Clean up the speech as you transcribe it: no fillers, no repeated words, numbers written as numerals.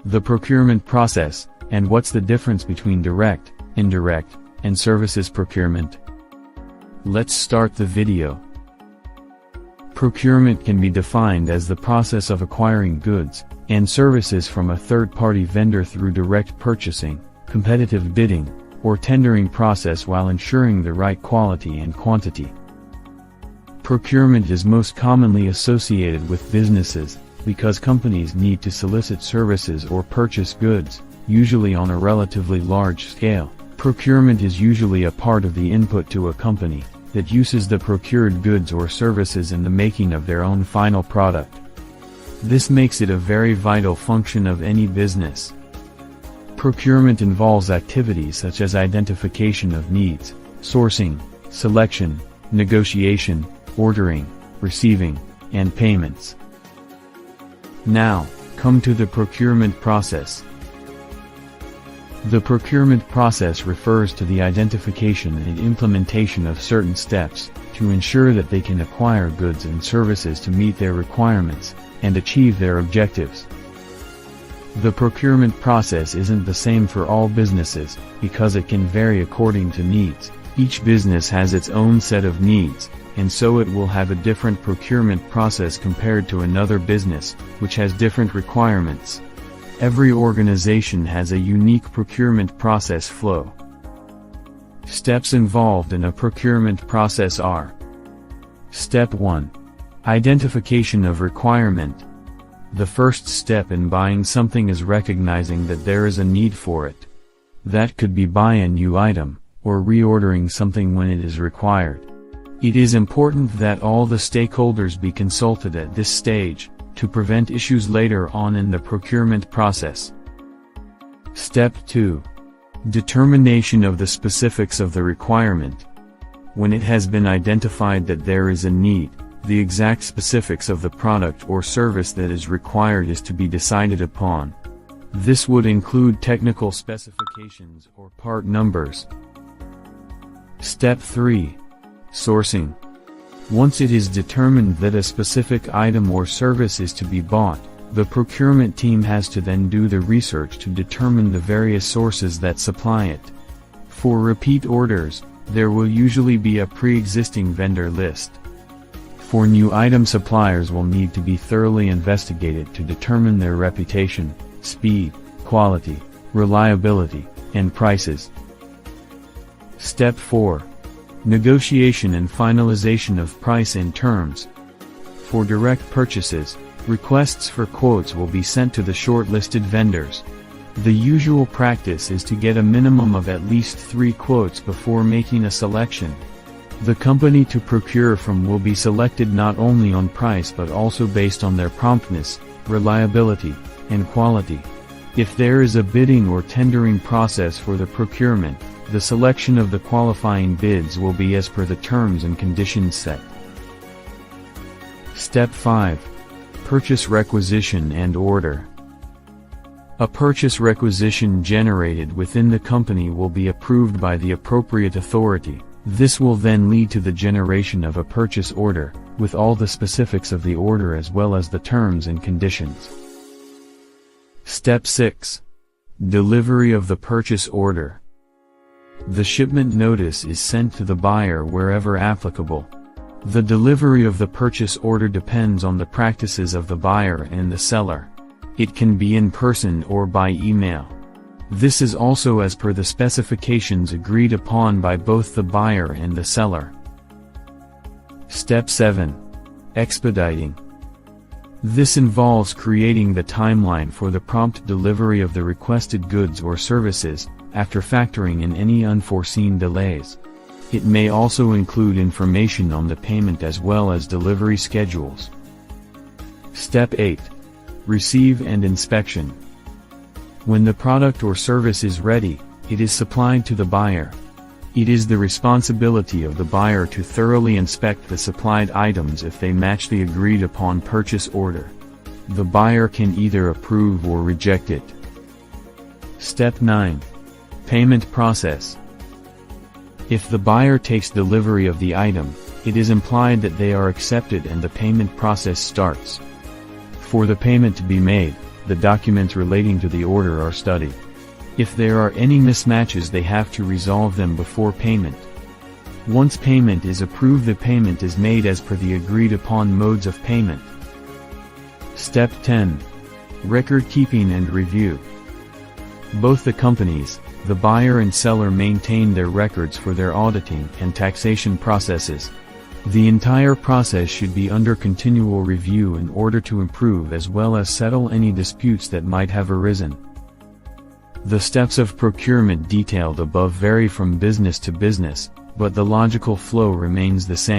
The procurement process, and what's the difference between direct, indirect, and services procurement. Let's start the video. Procurement can be defined as the process of acquiring goods and services from a third-party vendor through direct purchasing, competitive bidding, or tendering process while ensuring the right quality and quantity. Procurement is most commonly associated with businesses, because companies need to solicit services or purchase goods, usually on a relatively large scale. Procurement is usually a part of the input to a company that uses the procured goods or services in the making of their own final product. This makes it a very vital function of any business. Procurement involves activities such as identification of needs, sourcing, selection, negotiation, ordering, receiving, and payments. Now, come to the procurement process. The procurement process refers to the identification and implementation of certain steps to ensure that they can acquire goods and services to meet their requirements and achieve their objectives. The procurement process isn't the same for all businesses, because it can vary according to needs. Each business has its own set of needs, and so it will have a different procurement process compared to another business, which has different requirements. Every organization has a unique procurement process flow. Steps involved in a procurement process are: Step 1. Identification of requirement. The first step in buying something is recognizing that there is a need for it. That could be buy a new item, or reordering something when it is required. It is important that all the stakeholders be consulted at this stage, to prevent issues later on in the procurement process. Step 2. Determination of the specifics of the requirement. When it has been identified that there is a need, the exact specifics of the product or service that is required is to be decided upon. This would include technical specifications or part numbers. Step 3. Sourcing. Once it is determined that a specific item or service is to be bought, the procurement team has to then do the research to determine the various sources that supply it. For repeat orders, there will usually be a pre-existing vendor list. For new item, suppliers will need to be thoroughly investigated to determine their reputation, speed, quality, reliability, and prices. Step 4. Negotiation and finalization of price and terms. For direct purchases, requests for quotes will be sent to the shortlisted vendors. The usual practice is to get a minimum of at least 3 quotes before making a selection. The company to procure from will be selected not only on price but also based on their promptness, reliability, and quality. If there is a bidding or tendering process for the procurement, the selection of the qualifying bids will be as per the terms and conditions set. Step 5. Purchase requisition and order. A purchase requisition generated within the company will be approved by the appropriate authority. This will then lead to the generation of a purchase order, with all the specifics of the order as well as the terms and conditions. Step 6. Delivery of the purchase order. The shipment notice is sent to the buyer wherever applicable. The delivery of the purchase order depends on the practices of the buyer and the seller. It can be in person or by email. This is also as per the specifications agreed upon by both the buyer and the seller. Step 7. Expediting. This involves creating the timeline for the prompt delivery of the requested goods or services, after factoring in any unforeseen delays. It may also include information on the payment as well as delivery schedules. Step 8. Receive and inspection. When the product or service is ready, it is supplied to the buyer. It is the responsibility of the buyer to thoroughly inspect the supplied items if they match the agreed upon purchase order. The buyer can either approve or reject it. Step 9. Payment process. If the buyer takes delivery of the item, it is implied that they are accepted and the payment process starts. For the payment to be made, the documents relating to the order are studied. If there are any mismatches, they have to resolve them before payment. Once payment is approved, the payment is made as per the agreed upon modes of payment. Step 10. Record keeping and review. Both the companies, the buyer and seller, maintain their records for their auditing and taxation processes. The entire process should be under continual review in order to improve as well as settle any disputes that might have arisen. The steps of procurement detailed above vary from business to business, but the logical flow remains the same.